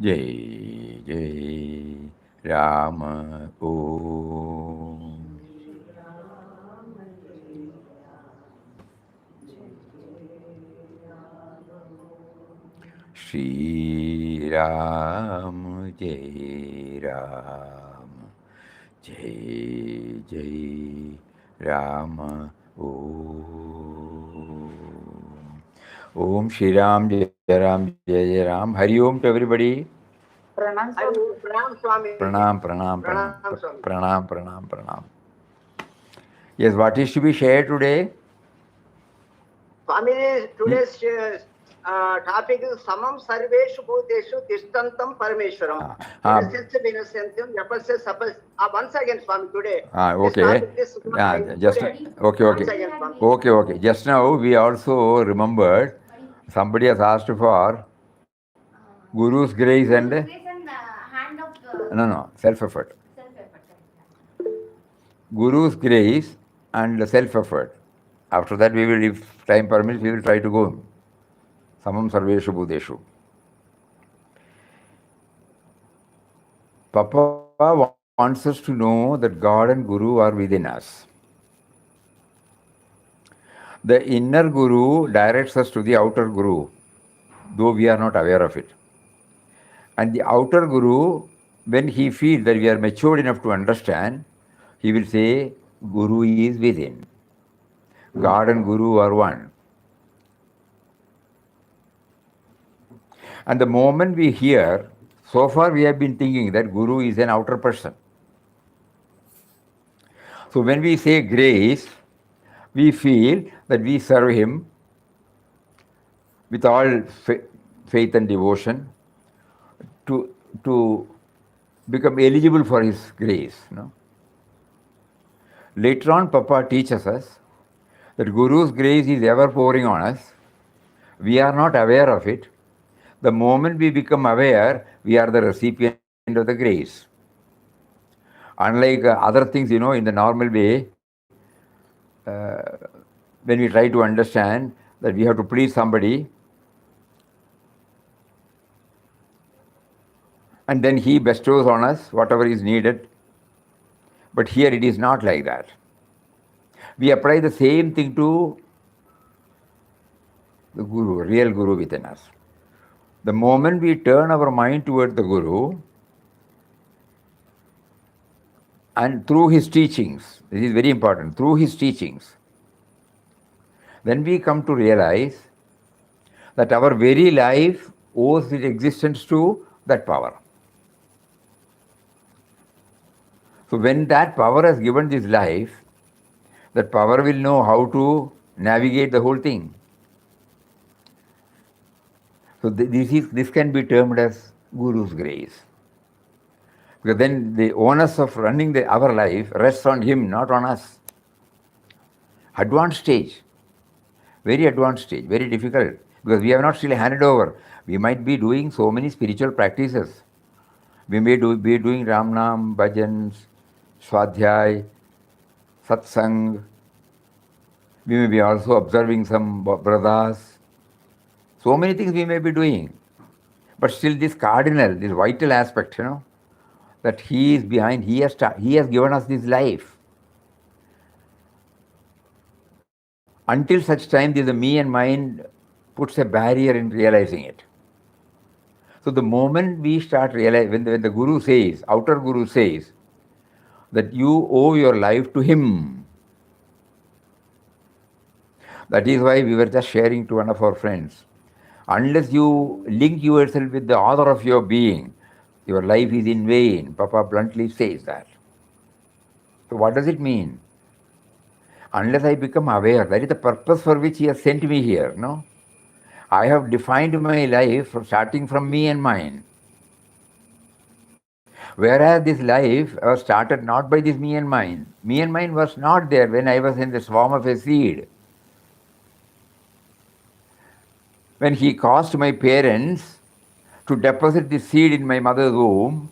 Jai Jai Rama Om. Shri Ram Jai Ram Jai Jai Rama Om. Om Shri Ram Jai Ram Jai Jai Ram. Hari Om to everybody. Pranam Swami. Pranam Swami. Pranam, pranam, pranam, pranam, pranam, pranam. Yes, what is to be shared today? Swami, today's topic is Samam Sarveshu Bhuteshu Tishtantam Parameshwaram. Innocentium, once again, Swami, today. Okay. Just okay. Just now we also remembered somebody has asked for Guru's grace and Hand of no, self-effort. Guru's grace and self-effort. After that, we will, if time permits, we will try to go. Samam Sarveshu Bhuteshu. Papa wants us to know that God and Guru are within us. The inner Guru directs us to the outer Guru, though we are not aware of it. And the outer Guru, when he feels that we are matured enough to understand, he will say, Guru is within. God and Guru are one. And the moment we hear, so far we have been thinking that Guru is an outer person. So when we say grace, we feel that we serve him with all faith and devotion to become eligible for his grace. No? Later on, Papa teaches us that Guru's grace is ever pouring on us. We are not aware of it. The moment we become aware, we are the recipient of the grace. Unlike other things, in the normal way, when we try to understand that we have to please somebody, and then he bestows on us whatever is needed. But here it is not like that. We apply the same thing to the Guru, real Guru within us. The moment we turn our mind toward the Guru, and through his teachings, this is very important, through his teachings, then we come to realize that our very life owes its existence to that power. So when that power has given this life, that power will know how to navigate the whole thing. So this can be termed as Guru's grace. Because then the onus of running our life rests on him, not on us. Advanced stage, very advanced stage, very difficult, because we have not still handed over. We might be doing so many spiritual practices. We may be doing Ramnam, Bhajans, Swadhyay, Satsang. We may be also observing some brothers. So many things we may be doing. But still this cardinal, this vital aspect, that he is behind, he has given us this life. Until such time, the me and mind puts a barrier in realizing it. So the moment we start realizing, when the Guru says, outer Guru says, that you owe your life to him. That is why we were just sharing to one of our friends. Unless you link yourself with the author of your being, your life is in vain. Papa bluntly says that. So what does it mean? Unless I become aware, that is the purpose for which he has sent me here, no? I have defined my life starting from me and mine. Whereas this life was started not by this me and mine. Me and mine was not there when I was in the swarm of a seed. When he caused my parents to deposit the seed in my mother's womb,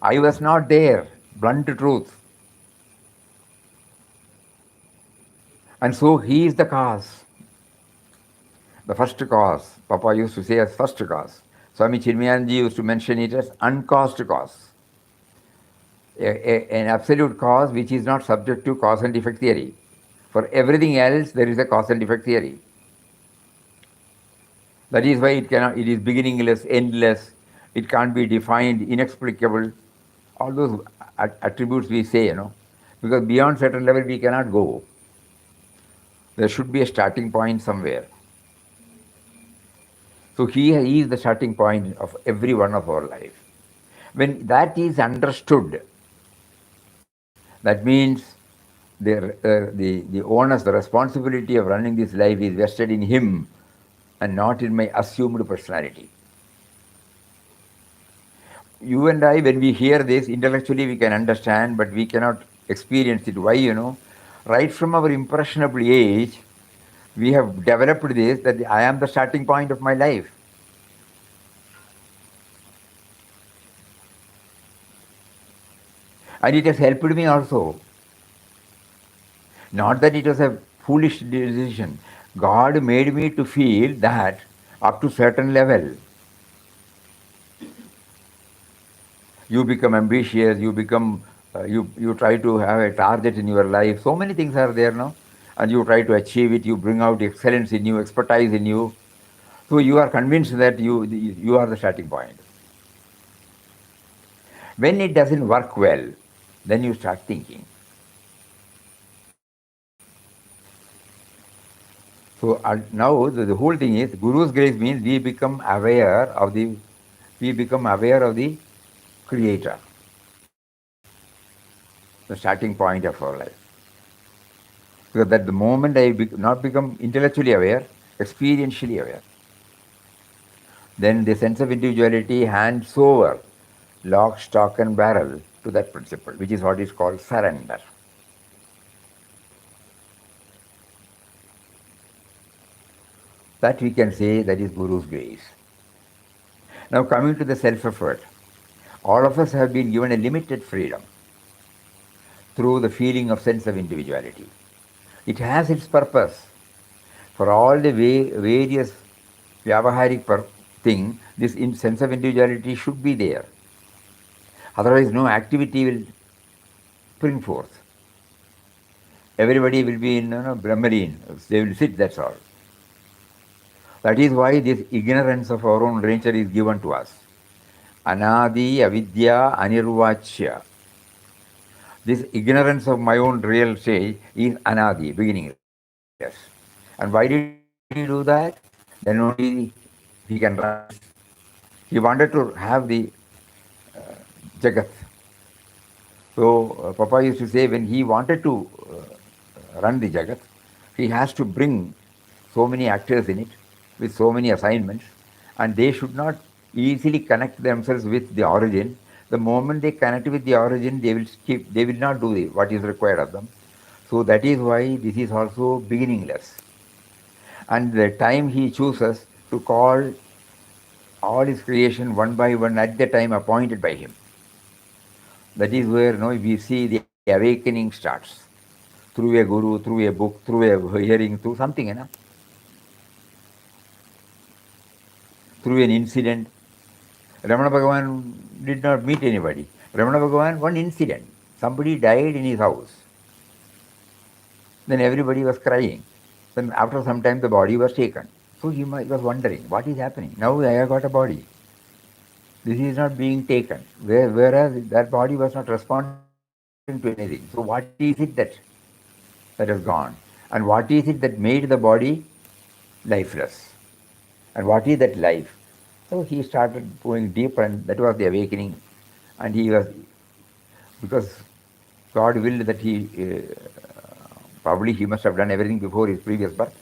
I was not there, blunt truth. And so he is the cause. The first cause, Papa used to say as first cause. Swami Chinmayanji used to mention it as uncaused cause. An absolute cause which is not subject to cause and effect theory. For everything else, there is a cause and effect theory. That is why it is beginningless, endless, it can't be defined, inexplicable. All those attributes we say, because beyond certain level we cannot go. There should be a starting point somewhere. So he is the starting point of every one of our life. When that is understood, that means the onus, the responsibility of running this life is vested in him and not in my assumed personality. You and I, when we hear this, intellectually we can understand, but we cannot experience it. Why? Right from our impressionable age, we have developed this, that I am the starting point of my life. And it has helped me also. Not that it was a foolish decision. God made me to feel that up to certain level, you become ambitious, you try to have a target in your life. So many things are there now, and you try to achieve it. You bring out excellence in you, expertise in you. So you are convinced that you are the starting point. When it doesn't work well, then you start thinking. So now the whole thing is Guru's grace means we become aware of the Creator, the starting point of our life. Because at the moment I not become intellectually aware, experientially aware, then the sense of individuality hands over lock, stock and barrel to that principle, which is what is called surrender. That we can say that is Guru's grace. Now coming to the self-effort, all of us have been given a limited freedom through the feeling of sense of individuality. It has its purpose. For all the various vyavaharik thing, this sense of individuality should be there. Otherwise, no activity will spring forth. Everybody will be in Brahmarine. They will sit, that's all. That is why this ignorance of our own nature is given to us. Anadi, avidya, anirvachya. This ignorance of my own real state is anadi, beginningless. And why did he do that? Then only he can run this. He wanted to have the Jagat. So Papa used to say when he wanted to run the Jagat, he has to bring so many actors in it with so many assignments, and they should not easily connect themselves with the origin. The moment they connect with the origin, they will skip, they will not do what is required of them. So that is why this is also beginningless. And the time he chooses to call all his creation one by one at the time appointed by him. That is where we see the awakening starts. Through a guru, through a book, through a hearing, through something, through an incident. Ramana Bhagavan did not meet anybody. Ramana Bhagavan, one incident. Somebody died in his house. Then everybody was crying. Then after some time the body was taken. So he was wondering, what is happening? Now I have got a body. This is not being taken. Whereas that body was not responding to anything. So what is it that has gone? And what is it that made the body lifeless? And what is that life? So he started going deeper, and that was the awakening. And he was, because God willed that probably he must have done everything before his previous birth,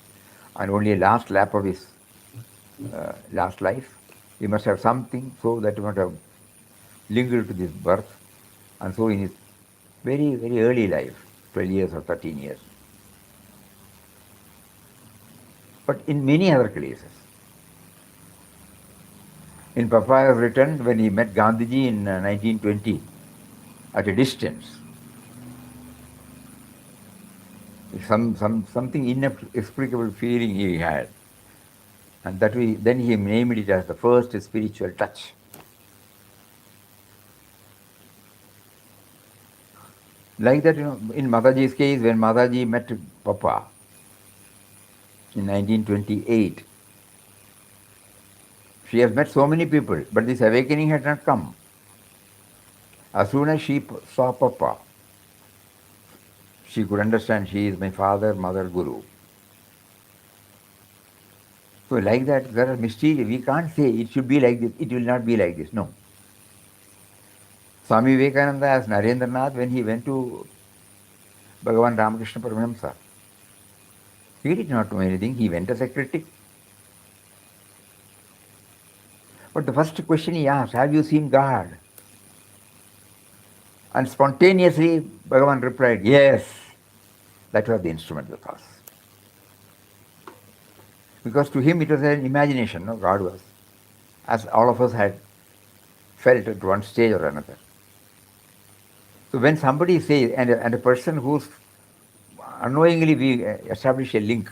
and only a last lap of his last life. He must have something so that he must have lingered to this birth. And so in his very, very early life, 12 years or 13 years. But in many other cases, in Papa has written when he met Gandhiji in 1920 at a distance, something inexplicable feeling he had. And then he named it as the first spiritual touch. Like that, in Mataji's case, when Mataji met Papa in 1928, she has met so many people, but this awakening had not come. As soon as she saw Papa, she could understand she is my father, mother, guru. So like that, there are mysteries. We can't say it should be like this, it will not be like this. No. Swami Vivekananda asked Narendranath when he went to Bhagavan Ramakrishna Paramahamsa. He did not know anything, he went as a critic. But the first question he asked, have you seen God? And spontaneously Bhagavan replied, yes. That was the instrumental cause. Because to him it was an imagination, no, God was. As all of us had felt at one stage or another. So when somebody says, and a person who's unknowingly we establish a link,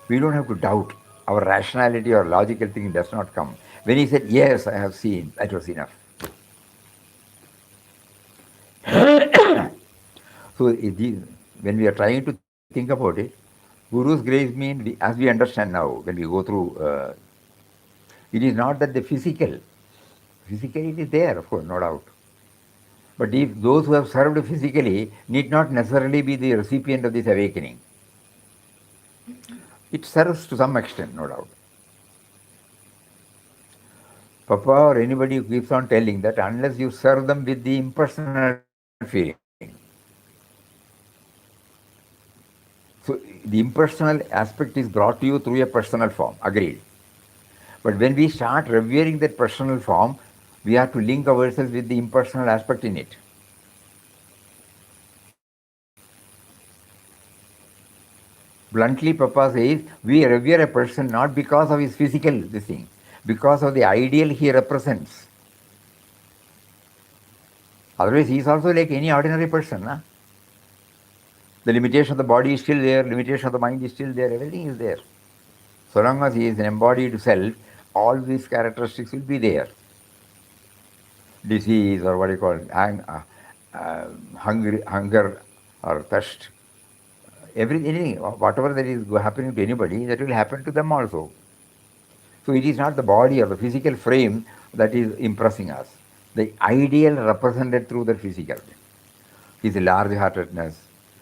we don't have to doubt. Our rationality or logical thinking does not come. When he said, yes, I have seen, that was enough. So when we are trying to think about it, Guru's grace means, as we understand now, when we go through, it is not that the physically it is there, of course, no doubt. But if those who have served physically need not necessarily be the recipient of this awakening. It serves to some extent, no doubt. Papa or anybody who keeps on telling that unless you serve them with the impersonal feeling. So the impersonal aspect is brought to you through a personal form, agreed. But when we start revering that personal form, we have to link ourselves with the impersonal aspect in it. Bluntly, Papa says, we revere a person not because of his physical thing, because of the ideal he represents. Otherwise, he is also like any ordinary person. Nah? The limitation of the body is still there, limitation of the mind is still there, everything is there. So long as he is an embodied self, all these characteristics will be there. Disease or what you call it, hunger or thirst, anything, whatever that is happening to anybody, that will happen to them also. So it is not the body or the physical frame that is impressing us. The ideal represented through the physical. His large-heartedness,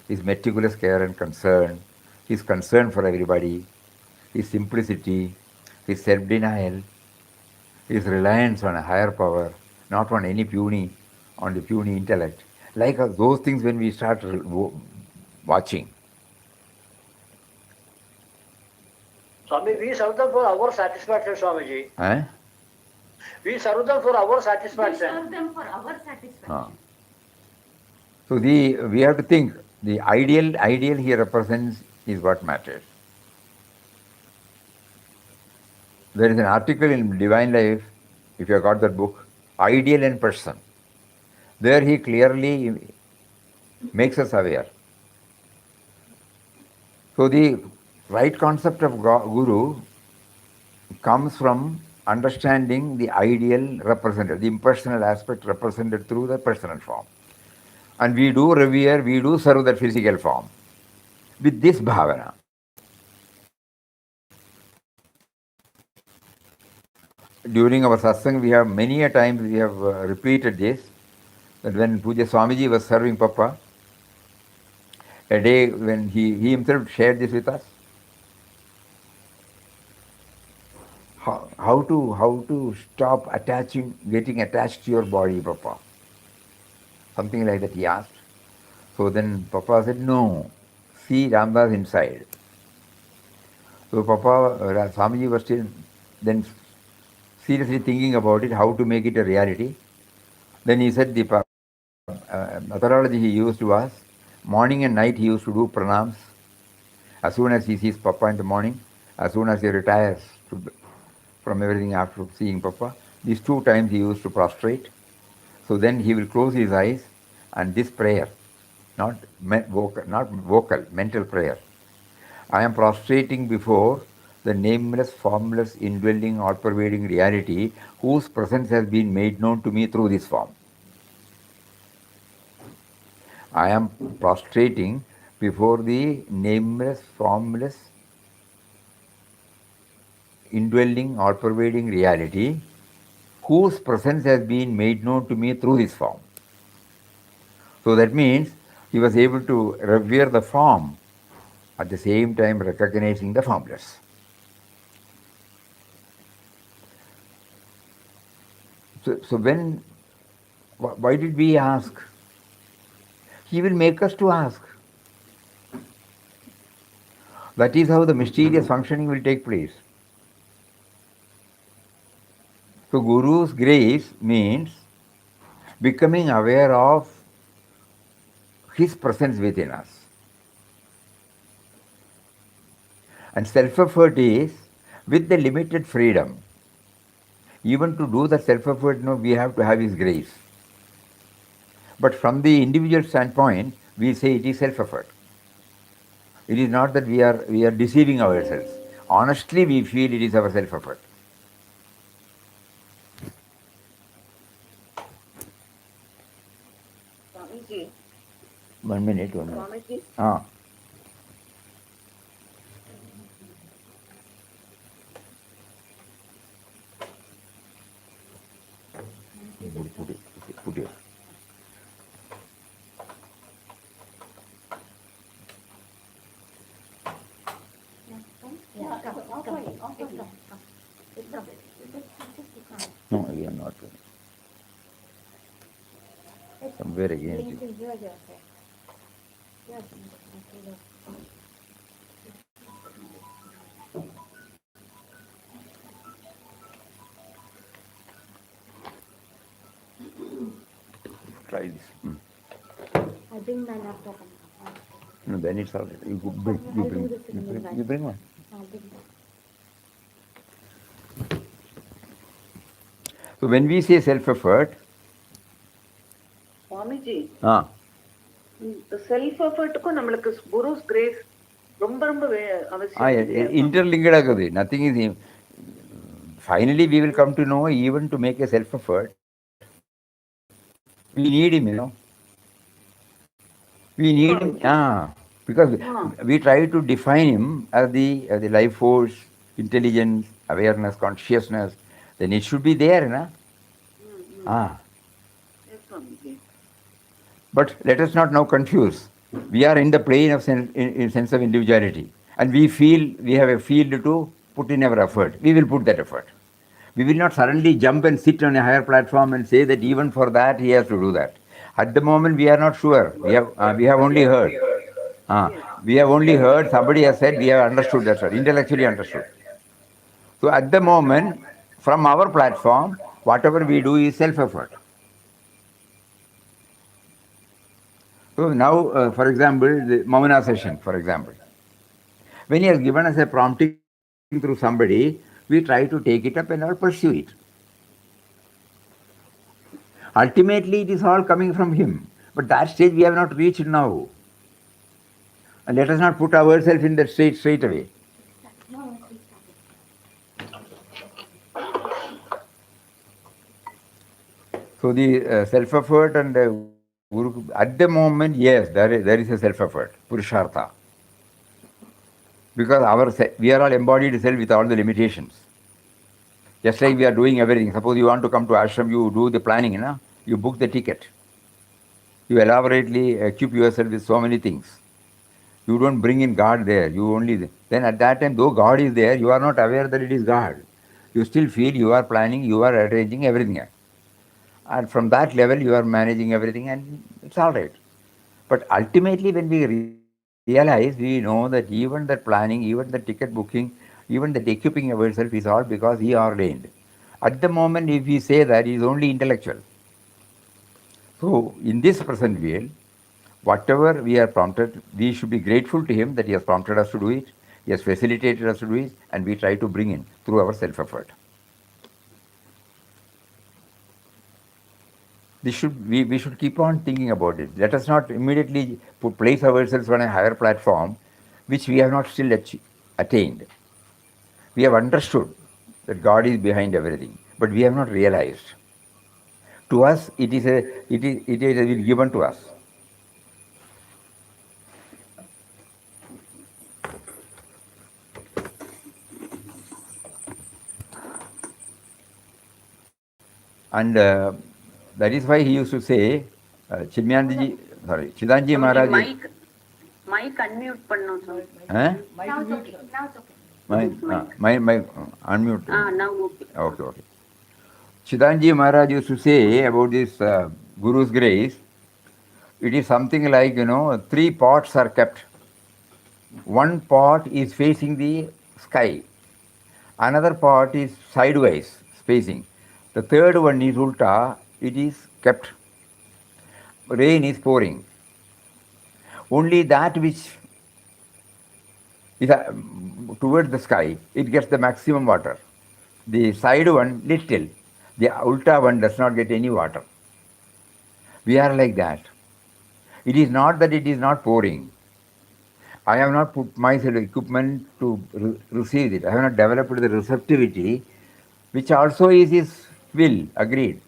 his meticulous care and concern, his concern for everybody, his simplicity, his self-denial, his reliance on a higher power, not on the puny intellect. Like those things when we start watching. Swami, we serve them for our satisfaction, Swamiji. Eh? We serve them for our We satisfaction. serve them for our satisfaction. So we have to think, the ideal he represents is what matters. There is an article in Divine Life, if you have got that book, Ideal and Person. There he clearly makes us aware. So the right concept of Guru comes from understanding the ideal represented, the impersonal aspect represented through the personal form. And we do revere, we do serve that physical form with this bhavana. During our satsang, we have many a times we have repeated this, that when Puja Swamiji was serving Papa, a day when he himself shared this with us, how to stop getting attached to your body, Papa. Something like that he asked. So then Papa said, no, see Ramdas inside. So Papa, Swamiji was still then seriously thinking about it, how to make it a reality. Then he said the methodology he used was, morning and night he used to do pranams. As soon as he sees Papa in the morning, as soon as he retires from everything after seeing Papa, these 2 times he used to prostrate. So then he will close his eyes and this prayer, not vocal, mental prayer. I am prostrating before the nameless, formless, indwelling, all-pervading reality whose presence has been made known to me through this form. I am prostrating before the nameless, formless, indwelling, all-pervading reality whose presence has been made known to me through this form. So that means he was able to revere the form at the same time recognizing the formless. So when, why did we ask? He will make us to ask. That is how the mysterious functioning will take place. So Guru's grace means becoming aware of his presence within us. And self-effort is with the limited freedom. Even to do the self-effort, we have to have his grace. But from the individual standpoint, we say it is self-effort. It is not that we are deceiving ourselves. Honestly, we feel it is our self-effort. Swamiji, 1 minute, 1 minute. Swamiji, Put it. No, we are not. Somewhere again. Try this. I bring my laptop. No, then it's all right. You bring one. I'll bring that. So when we say self-effort, Swamiji ah, self எஃபர்ட்டுக்கும் நம்மளுக்கு Guru's grace ரொம்ப ரொம்ப அவசியம். interlinked agadi. Nothing is. Finally, we will come to know even to make a self-effort, we need him, We need him, because we try to define him as the life force, intelligence, awareness, consciousness. Then it should be there, Yes, Swamiji. But let us not now confuse. We are in the plane of in sense of individuality, and we feel we have a field to put in our effort. We will put that effort. We will not suddenly jump and sit on a higher platform and say that even for that he has to do that. At the moment, we are not sure. We have only heard. We have only heard. Somebody has said. We have understood that, sir. Intellectually understood. So at the moment, from our platform, whatever we do is self-effort. So now, for example, the Mauna session, for example. When he has given us a prompting through somebody, we try to take it up and all pursue it. Ultimately, it is all coming from him. But that stage we have not reached now. And let us not put ourselves in that state straight away. So the self-effort and Guru, at the moment, yes, there is a self-effort, Purushartha. Because we are all embodied self with all the limitations. Just like we are doing everything. Suppose you want to come to ashram, you do the planning, you book the ticket. You elaborately equip yourself with so many things. You don't bring in God there. Then at that time, though God is there, you are not aware that it is God. You still feel you are planning, you are arranging everything. And from that level, you are managing everything, and it's all right. But ultimately, when we realize, we know that even the planning, even the ticket booking, even the equipping of ourselves is all because he ordained. At the moment, if we say that, he is only intellectual. So, in this present world, whatever we are prompted, we should be grateful to him that he has prompted us to do it, he has facilitated us to do it, and we try to bring in through our self-effort. We should keep on thinking about it. Let us not immediately place ourselves on a higher platform, which we have not still attained. We have understood that God is behind everything, but we have not realized. To us, it is given to us. And that is why he used to say, Chidanji Swamiji, Maharaj. mic unmute பண்ணோம் Swamiji. Now it's okay. Now it's okay. My unmute. Now okay. Okay. Chidanji Maharaj used to say about this Guru's grace, it is something like, 3 pots are kept. One pot is facing the sky, another pot is sideways facing. The third one is ulta, it is kept. Rain is pouring. Only that which is towards the sky, it gets the maximum water. The side one, little. The ulta one does not get any water. We are like that. It is not that it is not pouring. I have not put myself equipment to receive it. I have not developed the receptivity, which also is his will, agreed.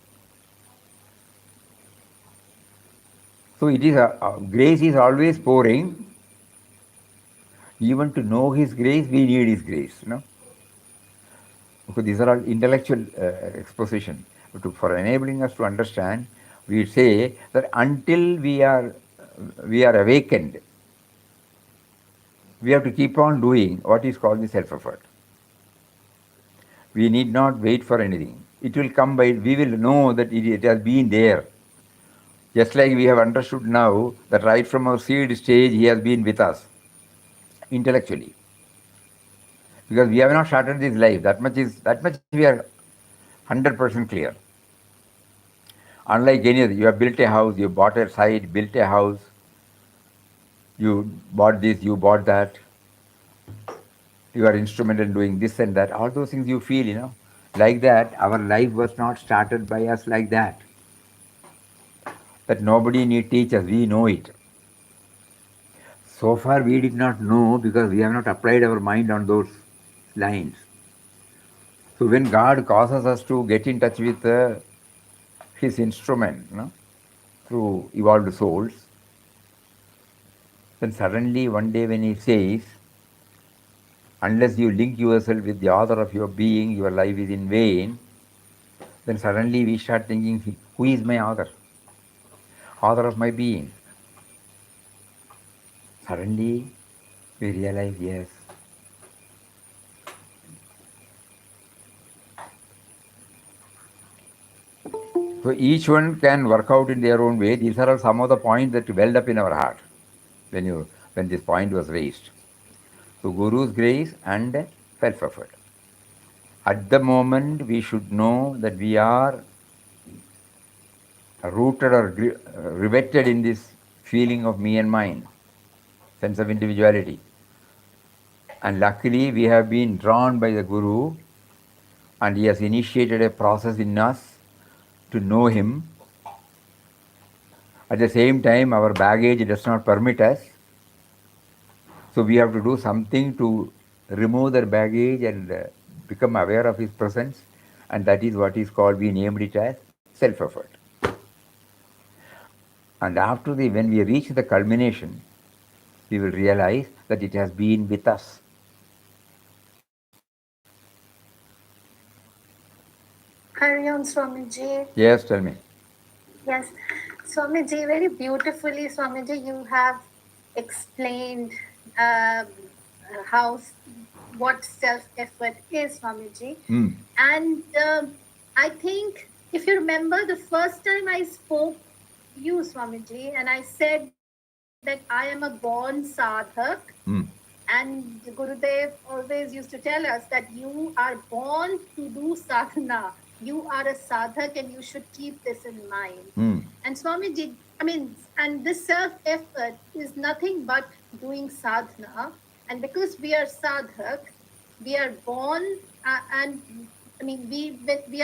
So it is grace is always pouring. Even to know his grace, we need his grace. Because these are all intellectual exposition. But for enabling us to understand, we say that until we are awakened, we have to keep on doing what is called the self-effort. We need not wait for anything. It will come by, we will know that it has been there. Just like we have understood now that right from our seed stage, he has been with us intellectually. Because we have not started this life. That much we are 100% clear. Unlike any other, you have built a house, you bought a site, built a house, you bought this, you bought that, you are instrumental in doing this and that, all those things you feel, like that. Our life was not started by us like that. That nobody need teach us, we know it. So far we did not know because we have not applied our mind on those lines. So when God causes us to get in touch with his instrument, through evolved souls, then suddenly one day when he says, unless you link yourself with the author of your being, your life is in vain, then suddenly we start thinking, who is my author? Author of my being. Suddenly we realize, yes. So each one can work out in their own way. These are some of the points that welled up in our heart when this point was raised. So Guru's grace and self-effort. At the moment, we should know that we are rooted or riveted in this feeling of me and mine, sense of individuality. And luckily, we have been drawn by the Guru, and he has initiated a process in us to know him. At the same time, our baggage does not permit us. So we have to do something to remove that baggage and become aware of his presence. And that is what is called, we named it as self-effort. And when we reach the culmination, we will realize that it has been with us. Carry on, Swamiji. Yes, tell me. Yes, Swamiji, very beautifully, Swamiji, you have explained what self-effort is, Swamiji. And I think, if you remember, the first time I spoke to you, Swamiji, and I said that I am a born sadhak, and Gurudev always used to tell us that you are born to do sadhana. You are a sadhak and you should keep this in mind. And Swamiji, and this self-effort is nothing but doing sadhana. And because we are sadhak, we are born, and when we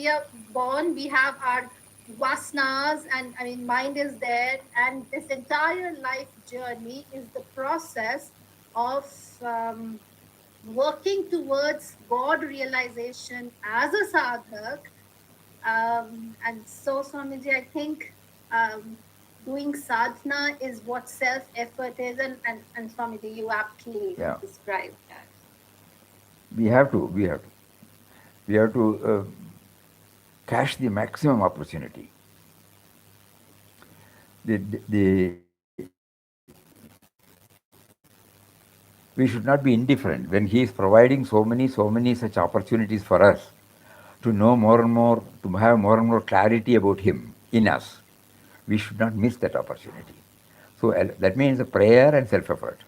are born, we have our vasanas, and mind is there, and this entire life journey is the process of working towards God realization as a sadhak. And so, Swamiji, I think doing sadhana is what self effort is, and Swamiji, you aptly Yeah, described that. we have to catch the maximum opportunity. The we should not be indifferent when he is providing so many such opportunities for us to know more and more, to have more and more clarity about him in us. We should not miss that opportunity. So that means prayer and self-effort.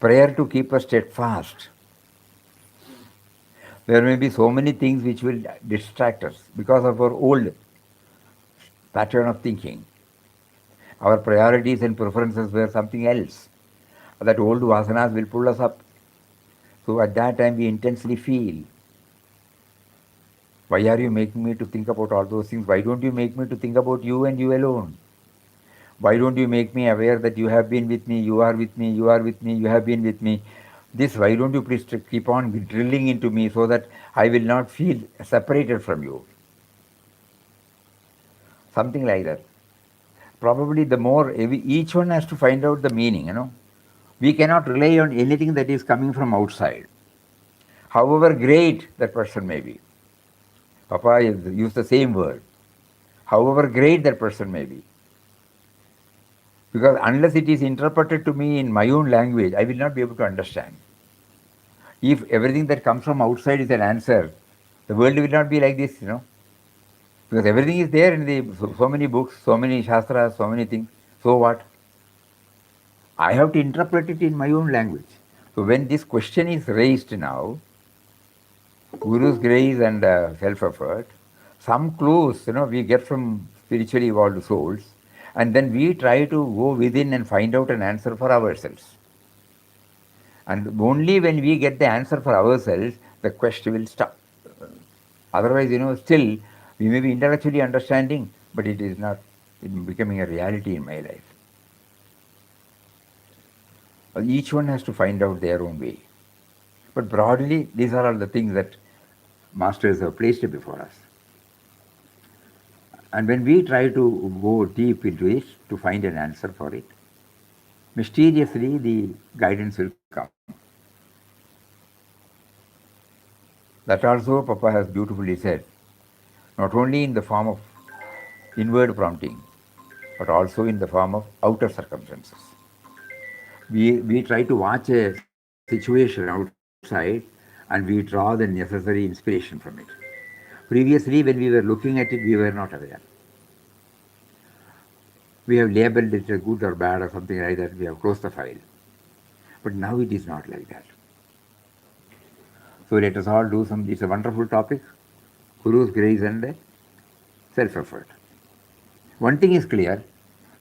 Prayer to keep us steadfast. There may be so many things which will distract us because of our old pattern of thinking. Our priorities and preferences were something else. That old vasanas will pull us up. So at that time we intensely feel, why are you making me to think about all those things? Why don't you make me to think about you and you alone? Why don't you make me aware that you have been with me, you are with me, you are with me, you have been with me? This, why don't you please keep on drilling into me so that I will not feel separated from you? Something like that. Probably the more, each one has to find out the meaning. We cannot rely on anything that is coming from outside, however great that person may be. Papa used the same word, however great that person may be. Because unless it is interpreted to me in my own language, I will not be able to understand. If everything that comes from outside is an answer, the world will not be like this. Because everything is there in so many books, so many shastras, so many things. So what? I have to interpret it in my own language. So when this question is raised now, Guru's grace and self-effort, some clues, we get from spiritually evolved souls, and then we try to go within and find out an answer for ourselves. And only when we get the answer for ourselves, the quest will stop. Otherwise, still, we may be intellectually understanding, but it is not becoming a reality in my life. Each one has to find out their own way. But broadly, these are all the things that masters have placed before us. And when we try to go deep into it to find an answer for it, mysteriously the guidance will come. That also Papa has beautifully said, not only in the form of inward prompting, but also in the form of outer circumstances. We try to watch a situation outside and we draw the necessary inspiration from it. Previously, when we were looking at it, we were not aware. We have labeled it as good or bad or something like that. We have closed the file. But now it is not like that. So let us all do some. It's a wonderful topic. Guru's grace and self-effort. One thing is clear,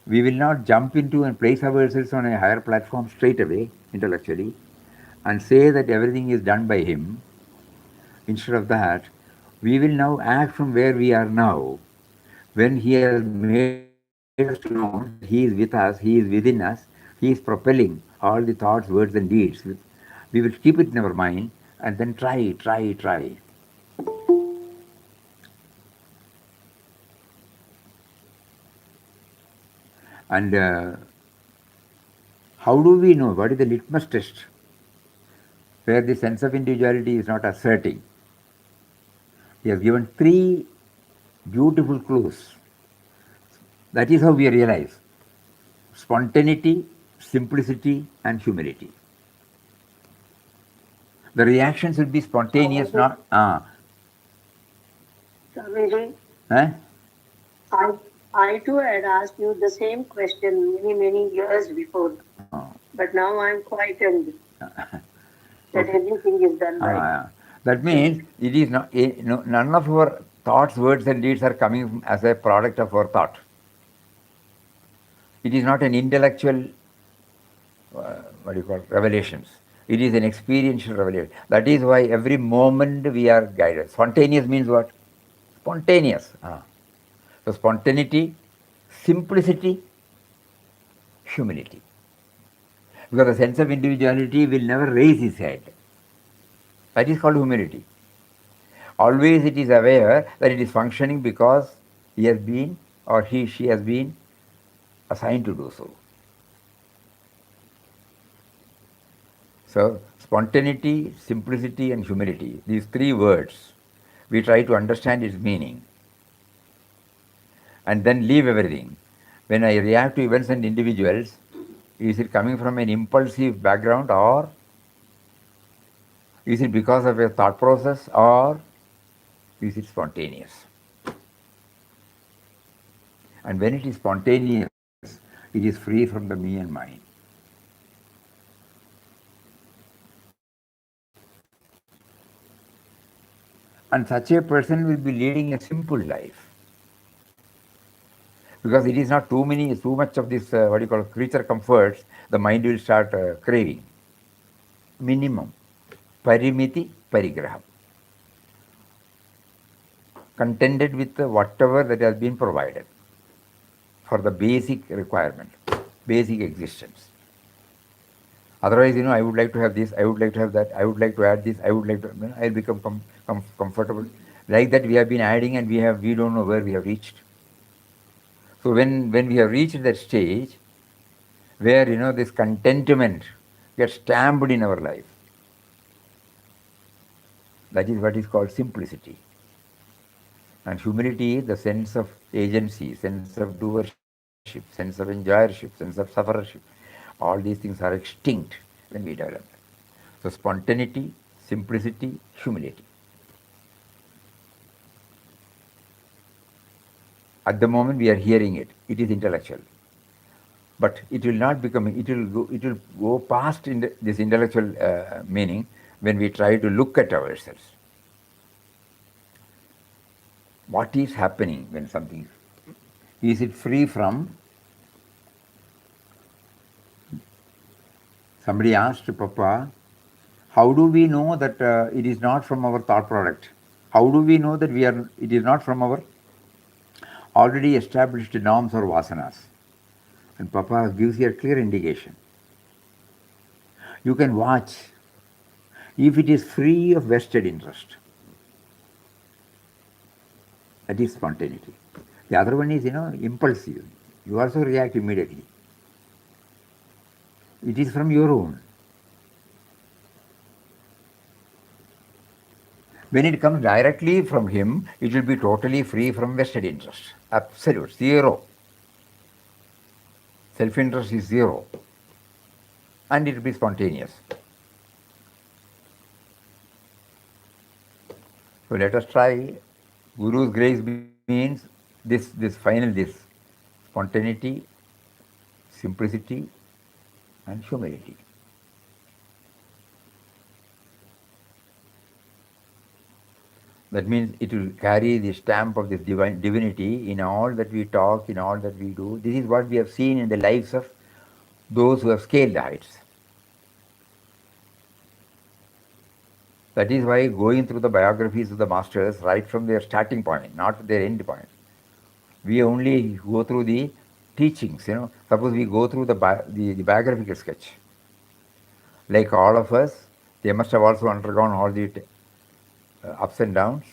we will not jump into and place ourselves on a higher platform straight away, intellectually, and say that everything is done by him. Instead of that, we will now act from where we are now. When he has made us to know that he is with us, he is within us, he is propelling all the thoughts, words, and deeds. We will keep it in our mind and then try. And how do we know? What is the litmus test where the sense of individuality is not asserting? He has given three beautiful clues. That is how we realize spontaneity, simplicity, and humility. The reactions will be spontaneous, Swamiji, not. Swamiji, Eh? I, I too had asked you the same question many years before, but now I'm quietened that Okay. everything is done by That him. means it is not, none of our thoughts, words, and deeds are coming as a product of our thought. It is not an intellectual, what do you call, revelations. It is an experiential revelation. That is why every moment we are guided. Spontaneous means what? Spontaneous. So spontaneity, simplicity, humility. Because the sense of individuality will never raise his head. That is called humility. Always it is aware that it is functioning because he has been or she has been assigned to do so. So, spontaneity, simplicity, and humility, these three words, we try to understand its meaning and then leave everything. When I react to events and individuals, is it coming from an impulsive background, or is it because of a thought process, or is it spontaneous? And when it is spontaneous, it is free from the me and mine. And such a person will be leading a simple life. Because it is not too much of this, what you call creature comforts, the mind will start craving. Minimum. Parimiti parigraham. Contented with whatever that has been provided for the basic requirement, basic existence. Otherwise, I would like to have this, I would like to have that, I would like to add this, I would like to, I'll become comfortable. Like that we have been adding and we don't know where we have reached. So when we have reached that stage where, this contentment gets stamped in our life, that is what is called simplicity. And humility is the sense of agency, sense of doership, sense of enjoyership, sense of sufferership. All these things are extinct when we develop. So spontaneity, simplicity, humility. At the moment we are hearing it, it is intellectual. But it will not become, it will go past in this intellectual meaning when we try to look at ourselves. What is happening when something is it free from? Somebody asked Papa, how do we know that it is not from our thought product? How do we know that it is not from our already established norms or vasanas? And Papa gives you a clear indication. You can watch if it is free of vested interest. That is spontaneity. The other one is, impulsive. You also react immediately. It is from your own. When it comes directly from him, it will be totally free from vested interest. Absolute, zero. Self-interest is zero. And it will be spontaneous. So let us try. Guru's grace means this final this. Spontaneity, simplicity, and humility. That means it will carry the stamp of this divinity in all that we talk, in all that we do. This is what we have seen in the lives of those who have scaled the heights. That is why going through the biographies of the masters right from their starting point, not their end point. We only go through the teachings, Suppose we go through the biographical sketch. Like all of us, they must have also undergone all the ups and downs,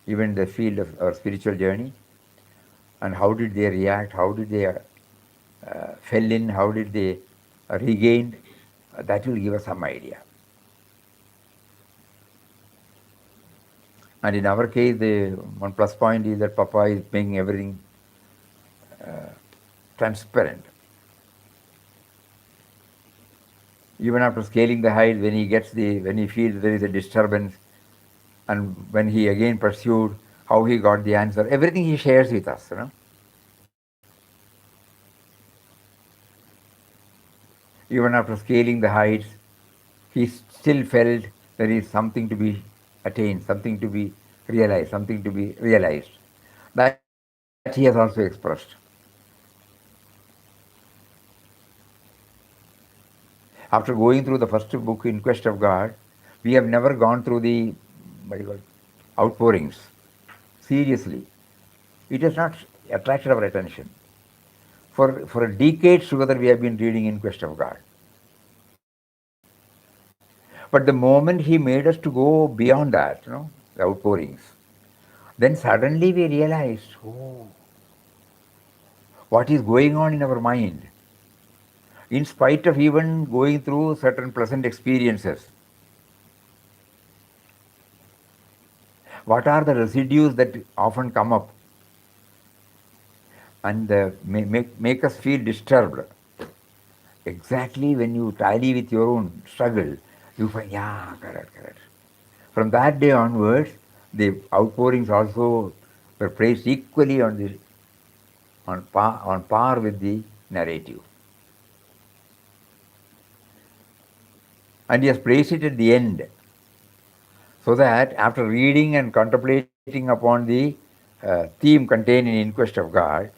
even the field of our spiritual journey. And how did they react? How did they fell in? How did they regain? That will give us some idea. And in our case, the one plus point is that Papa is making everything transparent. Even after scaling the height, when he feels there is a disturbance, and when he again pursued, how he got the answer, everything he shares with us, Even after scaling the heights, he still felt there is something to be attained, something to be realized, something to be realized. That he has also expressed. After going through the first book, In Quest of God, we have never gone through the outpourings. Seriously. It has not attracted our attention. For decades together we have been reading In Quest of God. But But the moment he made us to go beyond that, the outpourings, then suddenly we realized, oh, what is going on in our mind? In spite of even going through certain pleasant experiences, what are the residues that often come up and make us feel disturbed? Exactly when you tally with your own struggle, you find, yeah, correct, correct. From that day onwards, the outpourings also were placed equally on par with the narrative. And he has placed it at the end, so that after reading and contemplating upon the theme contained in In Quest of God,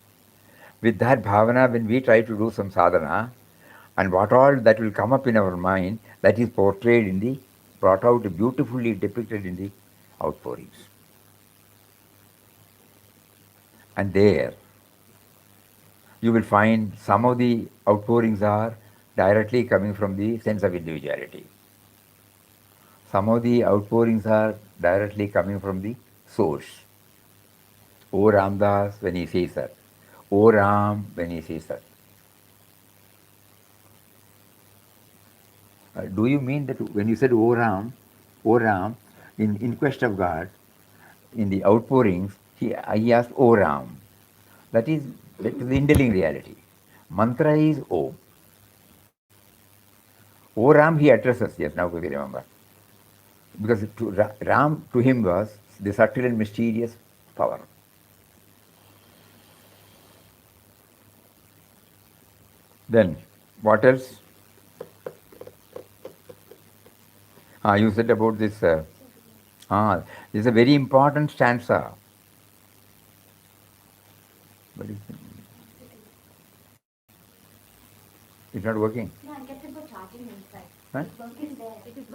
with that bhavana, when we try to do some sadhana, and what all that will come up in our mind, that is portrayed brought out, beautifully depicted in the outpourings. And there, you will find some of the outpourings are directly coming from the sense of individuality. Some of the outpourings are directly coming from the source. O Ramdas when he says that. O Ram when he says that. Do you mean that when you said O Ram, in Quest of God, in the outpourings, he asked O Ram. That is the indwelling reality. Mantra is Om. O Ram he addresses, yes, now we remember. Because Ram to him was the subtle and mysterious power. Then, what else? You said about this. This is a very important stanza. But it's not working. No, I kept it for charging inside. Huh? It's working there. It is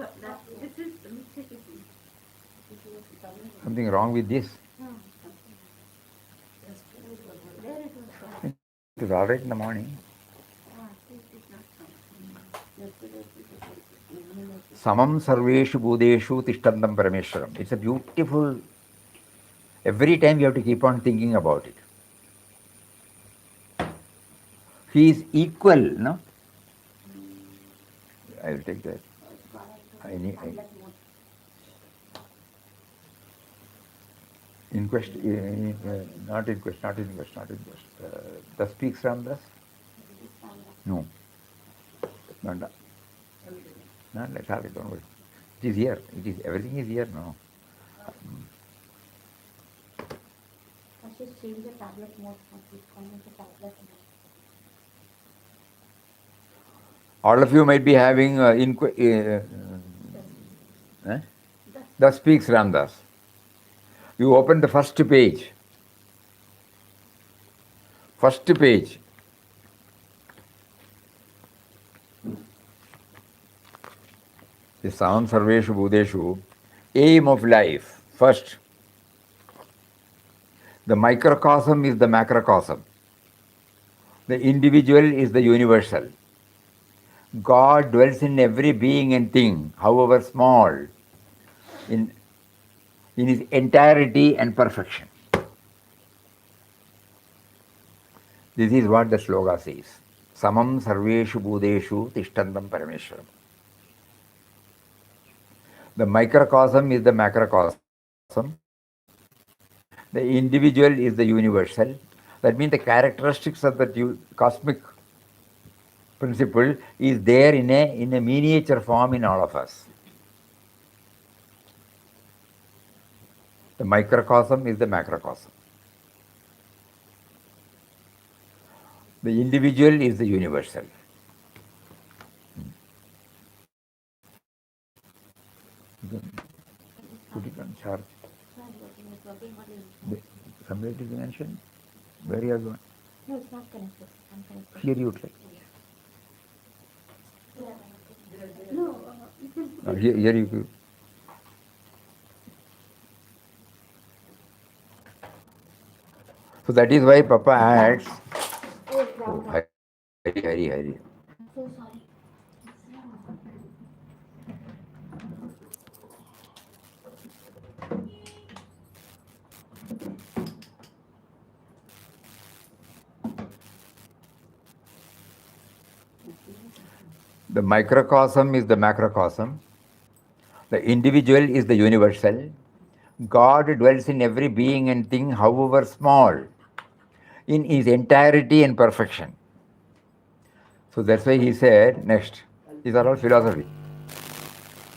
this is the mistake. Something wrong with this. No, there it was. It was all right in the morning. Samam sarveshu bhudeshu tishtantam parameshwaram. It's a beautiful. Every time you have to keep on thinking about it. He is equal, no? I will take that. Not in quest. Thus speaks Ramdas? No. Not sorry, don't worry. It is here. Everything is here now. I should change the tablet mode from Bitcoin into tablet mode. All of you might be having Thus speaks Ramdas. You open the first page. First page. The Samam Sarveshu Bhudeshu, aim of life. First, the microcosm is the macrocosm. The individual is the universal. God dwells in every being and thing, however small, in his entirety and perfection. This is what the sloka says. Samam sarveshu bhudeshu tishtantam parameshwaram. The microcosm is the macrocosm. The individual is the universal. That means the characteristics of the cosmic principle is there in a miniature form in all of us. The microcosm is the macrocosm. The individual is the universal. Put it on charge. Somebody did mention? Where you are going? No, it's not connected. I'm connected. Here you try. No, you can. Here you go. So that is why Papa adds. Oh, Hari. I'm so sorry. The microcosm is the macrocosm. The individual is the universal. God dwells in every being and thing, however small, in his entirety and perfection. So that's why he said, next, these are all philosophy.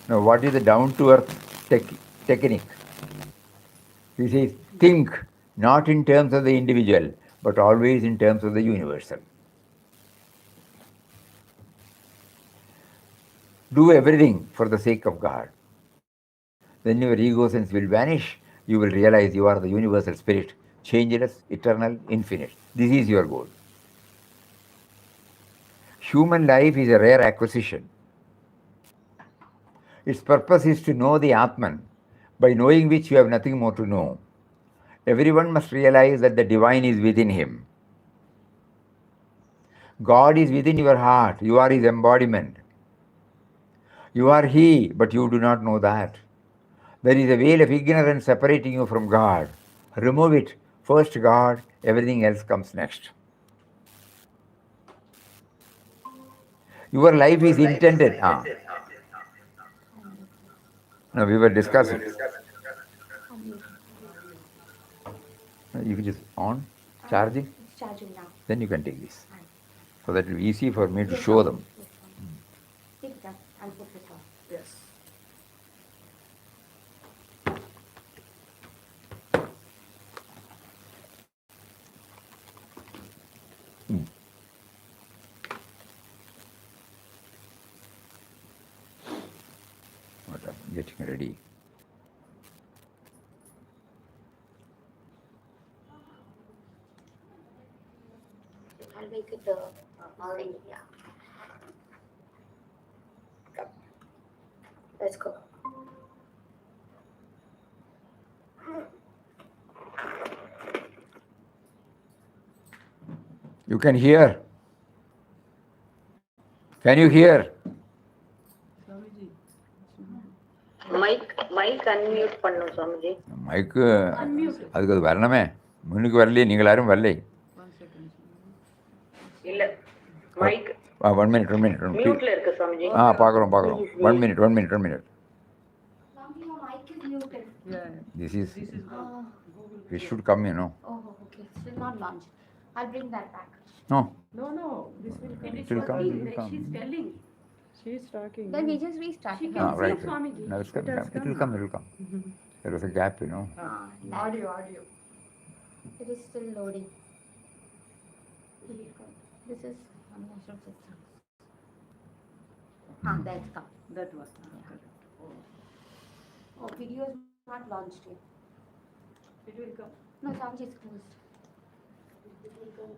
Now, what is the down-to-earth technique? He says, think not in terms of the individual, but always in terms of the universal. Do everything for the sake of God. Then your ego sense will vanish. You will realize you are the universal spirit, changeless, eternal, infinite. This is your goal. Human life is a rare acquisition. Its purpose is to know the Atman, by knowing which you have nothing more to know. Everyone must realize that the divine is within him. God is within your heart. You are his embodiment. You are he, but you do not know that. There is a veil of ignorance separating you from God. Remove it. First God, everything else comes next. Your life is intended. No, we were discussing. You can just on, charging, It's charging now. then you can take this. So that it will be easy for me to Yes, show Swami. them. Yes, Swami. Take it up and put it on. Yes. What I'm getting ready. I'll make it thing, yeah. Come. Let's go. You can hear. Can you hear? Mic unmute பண்ணும் சுவாமிஜி. மைக்கு அதுக்கு அது வரணுமே. முன்னுக்கு வரலையே, நீங்கள் யாரும் வரலை. இல்ல மைக் 1 minute. மியூட்ல இருக்கு சுவாமிஜி. பார்க்குறோம். 1 minute. Swami, your mic is muted. This is it should come, Oh, okay. Still not launched. I'll bring that back. No. This will come. It will come. She's telling. She's talking. Then we just restart. She it. can see Right. Swamiji. No, it will come. There was a gap, Audio. It is still loading. This is National Satsang. That's come. That was. Oh, video is not launched yet. It will come. No, Swamiji is closed. It will come.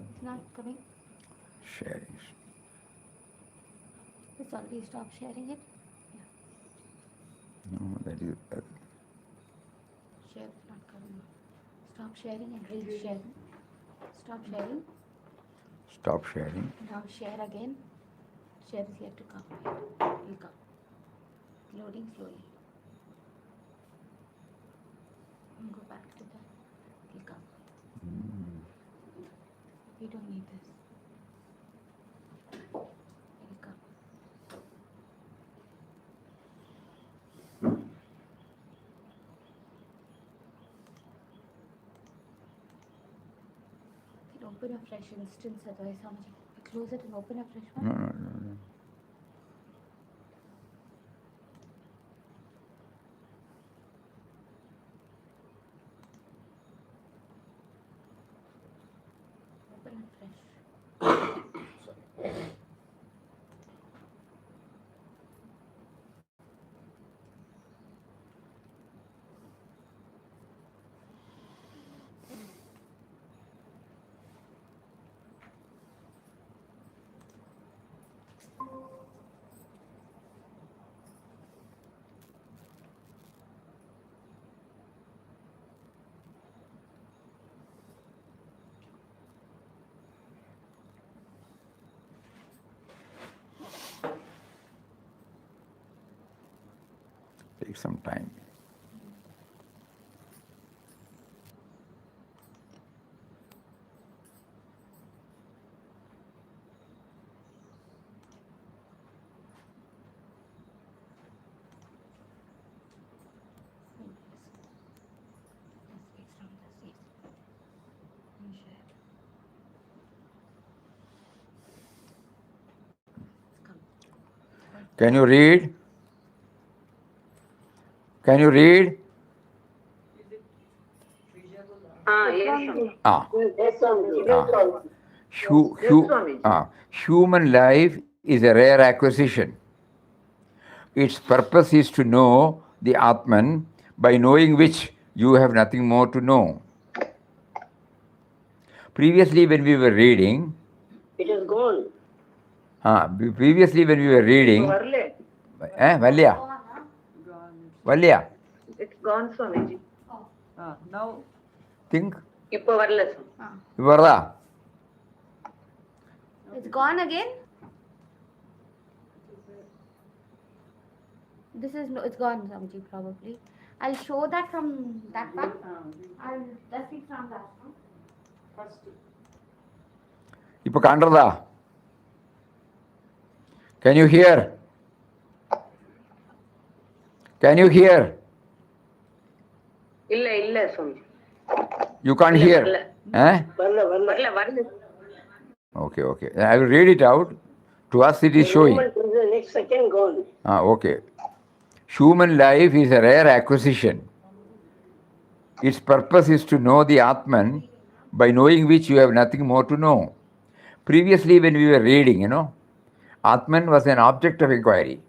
It's not coming. Sharing. It's already stopped sharing it. No, that is. Share is not coming. Stop sharing and re-share. Stop sharing. Stop sharing. Now share again. Share is yet to come. Will come. Loading slowly. And go back to that. Will come. We don't need this. Will come. We'll open a fresh instance, otherwise Swamiji will close it and open a fresh one? No, no, no, no. Open it fresh. Take some time. Can you read? Can you read? Yes, Swami. Ah. Yes, Swami. Ah. Yes, Swamiji. Human life is a rare acquisition. Its purpose is to know the Atman, by knowing which you have nothing more to know. Previously, when we were reading, It is gone. previously when we were reading, Varle. Valya, Valya, It's gone, Swamiji. Now, think, Ippo varla, Swami. Varda, It's gone again? This is no, it's gone, Samji, probably. I'll show that from that one. I'll just it from that one. first, Ipo Kandrada. Can you hear? Can you hear? Illa, Swami. You can't hear. Eh? Varla. Okay. I will read it out. To us it is showing. The next second gone. Okay. Human life is a rare acquisition. Its purpose is to know the Atman, by knowing which you have nothing more to know. Previously, when we were reading, Atman was an object of inquiry.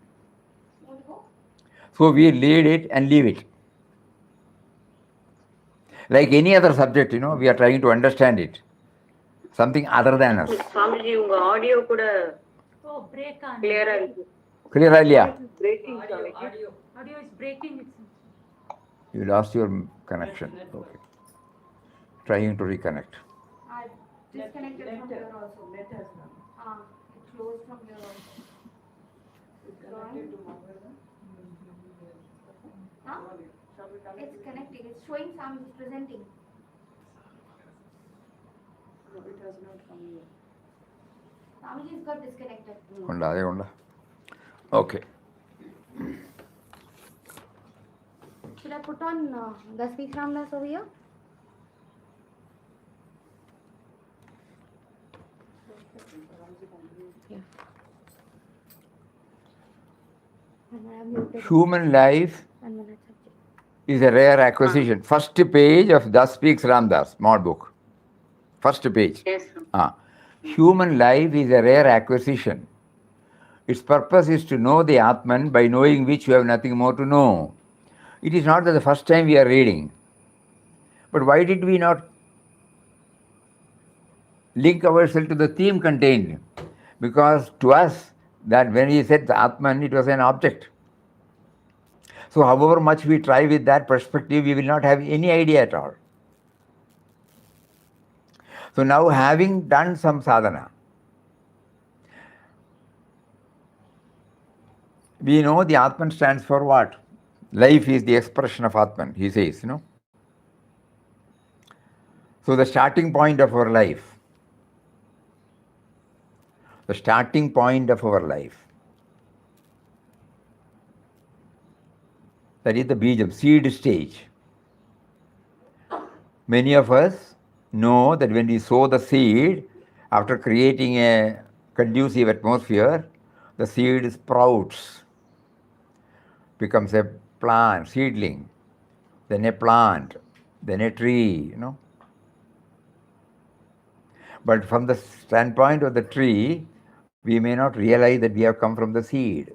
So we read it and leave it. Like any other subject, we are trying to understand it. Something other than us. Swamiji, unga audio kuda break on. clear. Clear, Alia? Breaking, Audio is breaking. You lost your connection. Okay. Trying to reconnect. I disconnected from here also. Let us know. It closed from here also. Huh? It's connecting. It's showing some. It's presenting. No, it has not come here. Swamiji's got disconnected. Onda. Okay. Should I put on Dasvi Ramdas over here? Yeah. And I am muted. Human life 1 minute, subject. is a rare acquisition. First page of Thus Speaks Ramdas, small book. First page. Yes. Human life is a rare acquisition. Its purpose is to know the Atman, by knowing which you have nothing more to know. It is not that the first time we are reading. But why did we not link ourselves to the theme contained? Because to us, that when he said the Atman, it was an object. So however much we try with that perspective, we will not have any idea at all. So now, having done some sadhana, we know the Atman stands for what? Life is the expression of Atman, he says, So the starting point of our life, that is the bijam, seed stage. Many of us know that when we sow the seed, after creating a conducive atmosphere, the seed sprouts, becomes a plant, seedling, then a plant, then a tree. But from the standpoint of the tree, we may not realize that we have come from the seed.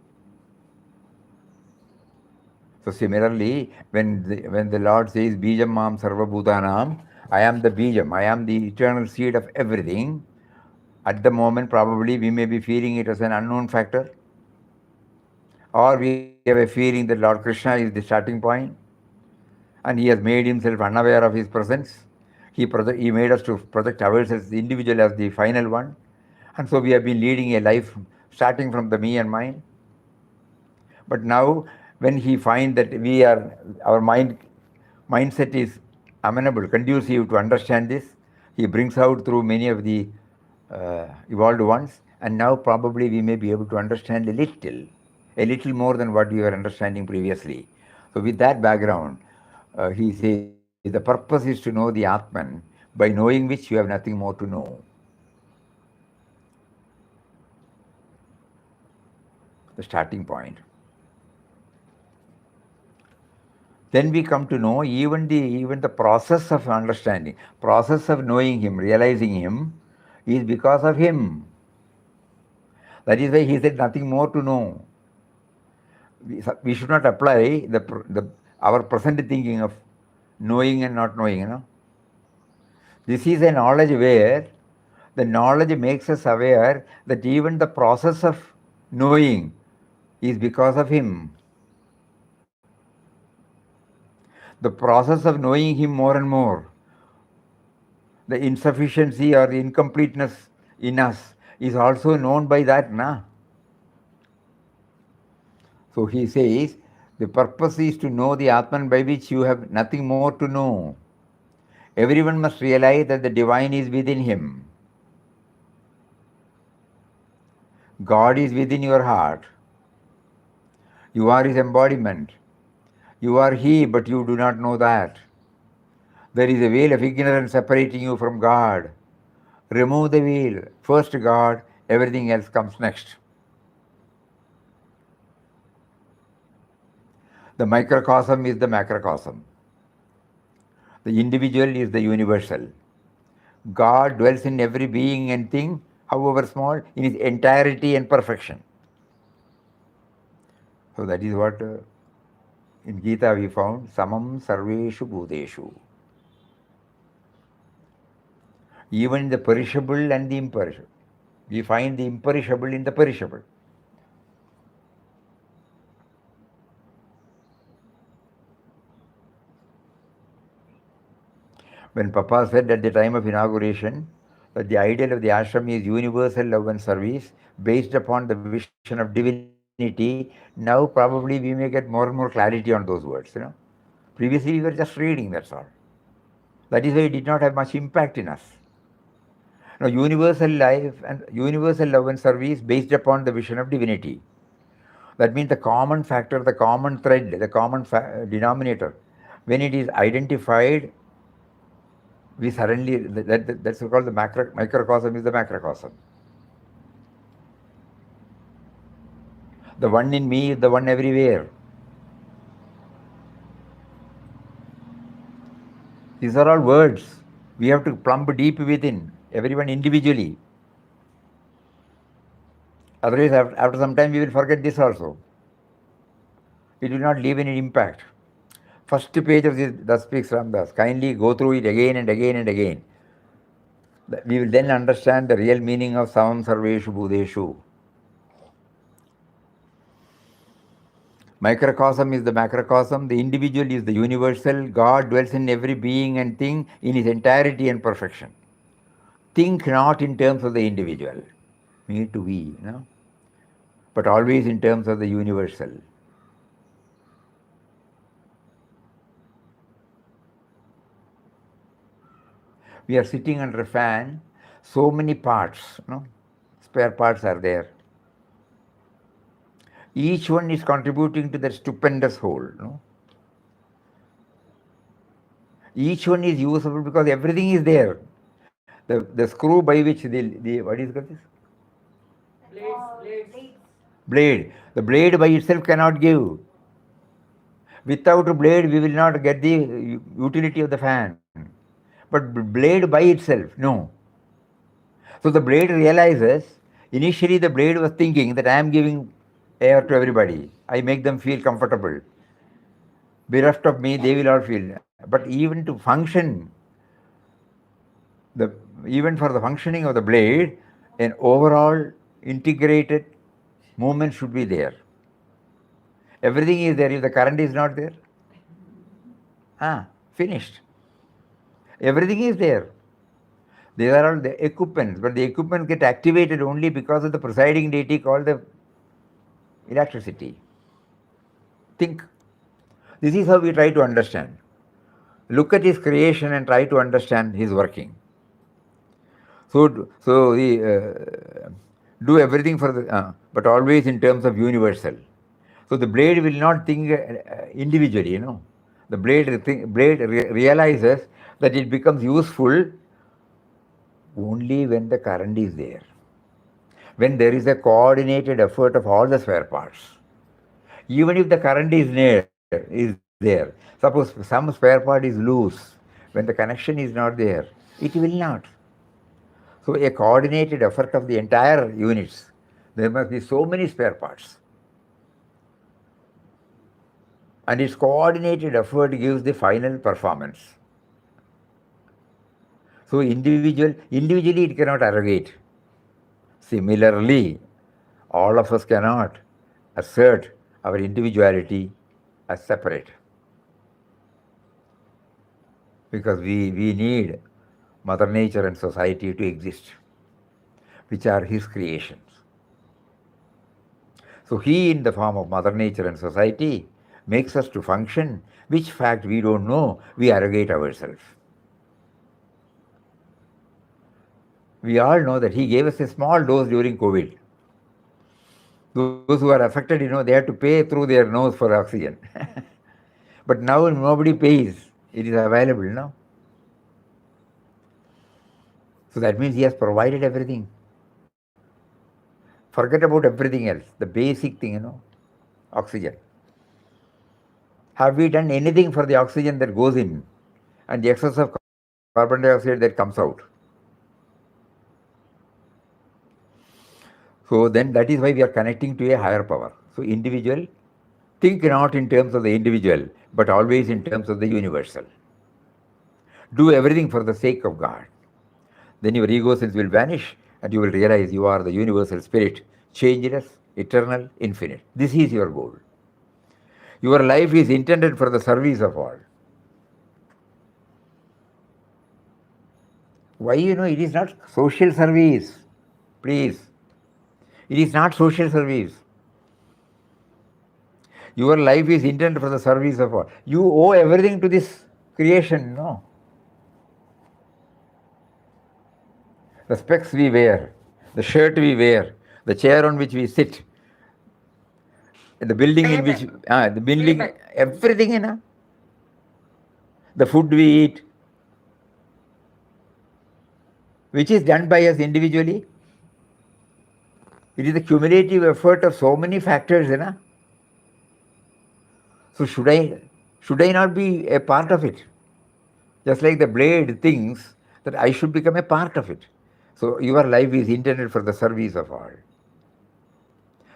So similarly, when the Lord says, Bijam Mam Sarva Bhutanam, I am the Bijam, I am the eternal seed of everything, at the moment probably we may be feeling it as an unknown factor, or we have a feeling that Lord Krishna is the starting point, and he has made himself unaware of his presence. He made us to project ourselves, the individual, as the final one. And so we have been leading a life starting from the me and mine. But now, when he finds that our mindset is amenable, conducive to understand this, he brings out through many of the evolved ones, and now probably we may be able to understand a little more than what we were understanding previously. So with that background, he says the purpose is to know the Atman, by knowing which you have nothing more to know. The starting point. Then we come to know even the process of understanding, process of knowing him, realizing him, is because of him. That is why he said nothing more to know. We should not apply our present thinking of knowing and not knowing. This is a knowledge where the knowledge makes us aware that even the process of knowing is because of him. The process of knowing him more and more, the insufficiency or the incompleteness in us, is also known by that. So he says, the purpose is to know the Atman by which you have nothing more to know. Everyone must realize that the divine is within him. God is within your heart. You are his embodiment. You are he, but you do not know that. There is a veil of ignorance separating you from God. Remove the veil. First God, everything else comes next. The microcosm is the macrocosm. The individual is the universal. God dwells in every being and thing, however small, in its entirety and perfection. So that is what in Gita we found, samam sarveshu bhuteshu. Even in the perishable and the imperishable. We find the imperishable in the perishable. When Papa said at the time of inauguration that the ideal of the ashram is universal love and service based upon the vision of divinity, now probably we may get more and more clarity on those words. Previously we were just reading, that's all. That is why it did not have much impact in us. Now, universal life and universal love and service based upon the vision of divinity. That means the common factor, the common thread, the common denominator. When it is identified, we suddenly, that's called the microcosm is the macrocosm. The one in me is the one everywhere. These are all words. We have to plumb deep within, everyone individually. Otherwise, after some time, we will forget this also. It will not leave any impact. First page of this, thus speaks Ramdas. Kindly go through it again and again and again. We will then understand the real meaning of Samam Sarveshu Bhuteshu. Microcosm is the macrocosm, the individual is the universal, God dwells in every being and thing in his entirety and perfection. Think not in terms of the individual, me to we, but always in terms of the universal. We are sitting under a fan, so many parts, spare parts are there. Each one is contributing to that stupendous whole. Each one is useful because everything is there. The screw by which the what is this? Blade. The blade by itself cannot give. Without a blade, we will not get the utility of the fan. But blade by itself, no. So the blade realizes, initially the blade was thinking that I am giving air to everybody. I make them feel comfortable. Bereft of me, they will all feel. But even to function, the even for the functioning of the blade, an overall integrated movement should be there. Everything is there. If the current is not there, finished. Everything is there. These are all the equipments, but the equipments get activated only because of the presiding deity called the electricity. Think. This is how we try to understand. Look at his creation and try to understand his working. So the do everything for the, but always in terms of universal. So the blade will not think individually, The blade realizes that it becomes useful only when the current is there. When there is a coordinated effort of all the spare parts. Even if the current is there, suppose some spare part is loose, when the connection is not there, it will not. So a coordinated effort of the entire units, there must be so many spare parts. And its coordinated effort gives the final performance. So individually it cannot arrogate. Similarly, all of us cannot assert our individuality as separate. Because we need Mother Nature and society to exist, which are his creations. So he, in the form of Mother Nature and society, makes us to function, which fact we don't know, we arrogate ourselves. We all know that he gave us a small dose during COVID. Those who are affected, they have to pay through their nose for oxygen. But now nobody pays. It is available now. So that means he has provided everything. Forget about everything else. The basic thing, oxygen. Have we done anything for the oxygen that goes in and the excess of carbon dioxide that comes out? So then that is why we are connecting to a higher power. So individual, think not in terms of the individual, but always in terms of the universal. Do everything for the sake of God. Then your ego sense will vanish and you will realize you are the universal spirit, changeless, eternal, infinite. This is your goal. Your life is intended for the service of all. Why, it is not social service. Please. It is not social service. Your life is intended for the service of all. You owe everything to this creation, no? The specs we wear, the shirt we wear, the chair on which we sit, the building in which, everything, the food we eat, which is done by us individually. It is the cumulative effort of so many factors, So should I not be a part of it? Just like the blade thinks that I should become a part of it. So your life is intended for the service of all.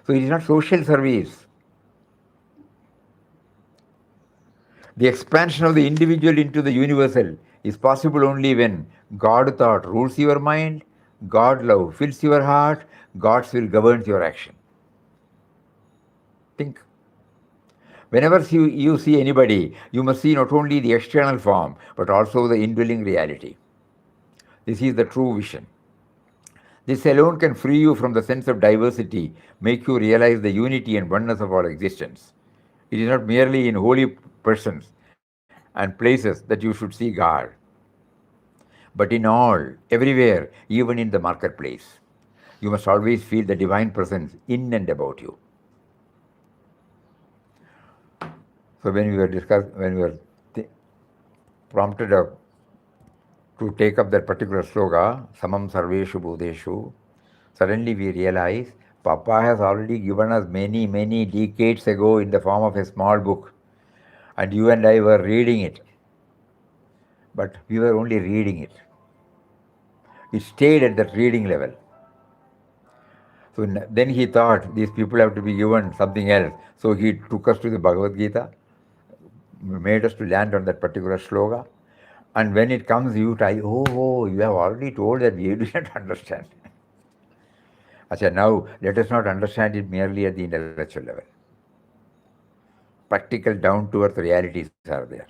So it is not social service. The expansion of the individual into the universal is possible only when God thought rules your mind, God love fills your heart, God's will governs your action. Think. Whenever you see anybody, you must see not only the external form, but also the indwelling reality. This is the true vision. This alone can free you from the sense of diversity, make you realize the unity and oneness of all existence. It is not merely in holy persons and places that you should see God, but in all, everywhere, even in the marketplace. You must always feel the divine presence in and about you. So when we were prompted to take up that particular sloga, Samam Sarveshu Bhuteshu, suddenly we realize Papa has already given us many, many decades ago in the form of a small book, and you and I were reading it. But we were only reading it. It stayed at that reading level. So then he thought these people have to be given something else. So he took us to the Bhagavad Gita, made us to land on that particular sloka. And when it comes, you try, oh, you have already told that we didn't understand. Achha, now let us not understand it merely at the intellectual level. Practical, down-to-earth realities are there.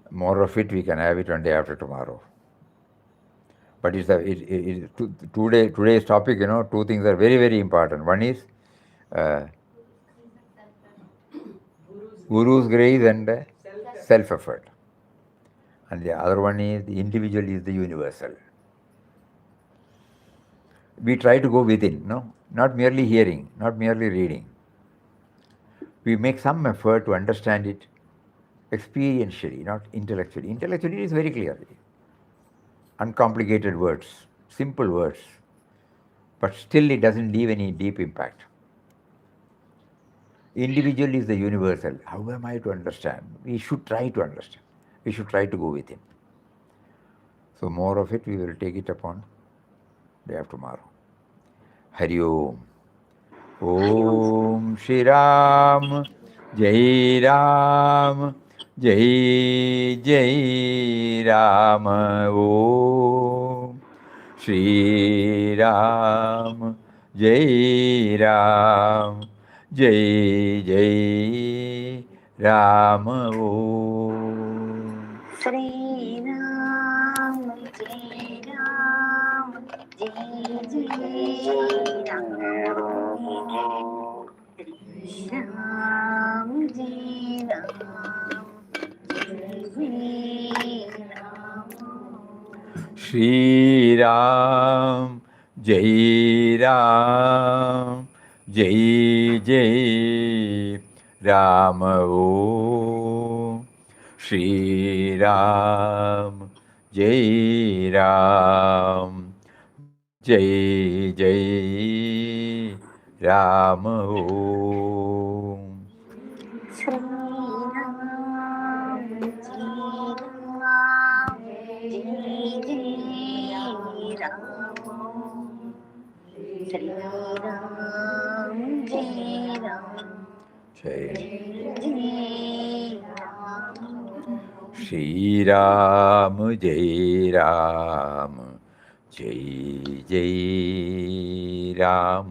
More of it, we can have it one day after tomorrow. But today's topic, two things are very, very important. One is Guru's grace and self-effort. And the other one is the individual is the universal. We try to go within, not merely hearing, not merely reading. We make some effort to understand it experientially, not intellectually. Intellectually, it is very clear. Uncomplicated words, simple words, but still it doesn't leave any deep impact. Individual is the universal. How am I to understand? We should try to understand. We should try to go within. So more of it, we will take it upon day of tomorrow. Hari Om. Om Shri Ram, Jai Ram, Jai Jai Ram. Om Shri Ram, Jai Ram, Jai Jai Ram. Om Shri Ram, Jai Ram, Jai Jai Ram. Shri Ram, Jai Ram, Jai Jai Ram. Shri Ram, Jai Ram, Jai Jai Ram. Om Shri Ram, Jai Ram, Jai Jai Ram. Om Shri Ram, Jai Ram, Jai Jai Ram. Shri Ram, Jai Ram, Jai Jai Ram.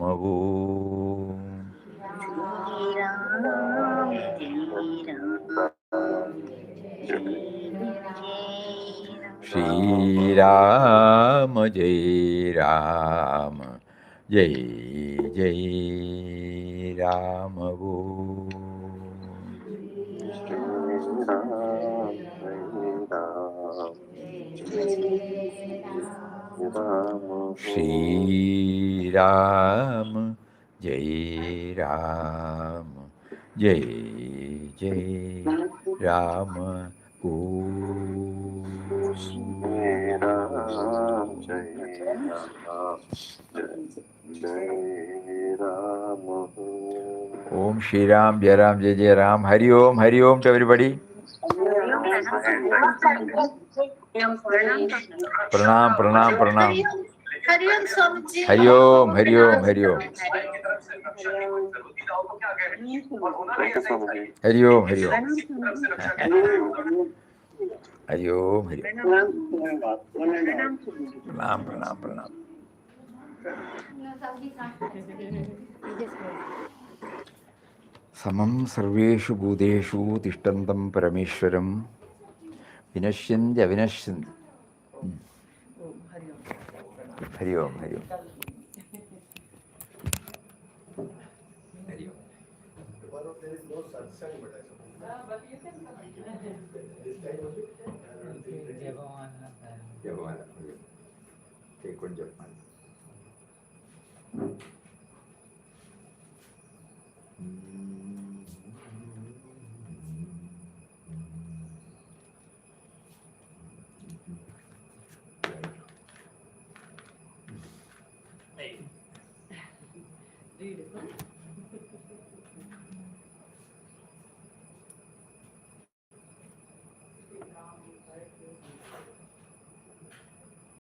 Shri Ram, Jai Ram, Jai Jai Ram. Om Shri Ram, Jai Ram, Jai Shri Ram, Jai Ram, Jai Jai Ram. Om Shri Ram, Jai Ram, Jai Jai Ram. Om Shri Ram, Jai Ram, Jai Jai Ram. Hari Om to everybody. Pranam, pranam, pranam. Hari Om Swamiji. Hari Om, Hari Om, Hari Om. Hari Om, Hari Om. Hari Om, Hari Om. Pranam, pranam, pranam. Samam sarveshu bhuteshu tishtantam parameshwaram vinashyantya vinashyant. Hari Om, Hari Om. Tomorrow there is no satsang, but I suppose. This time only? Javana. Take one Javana. Read.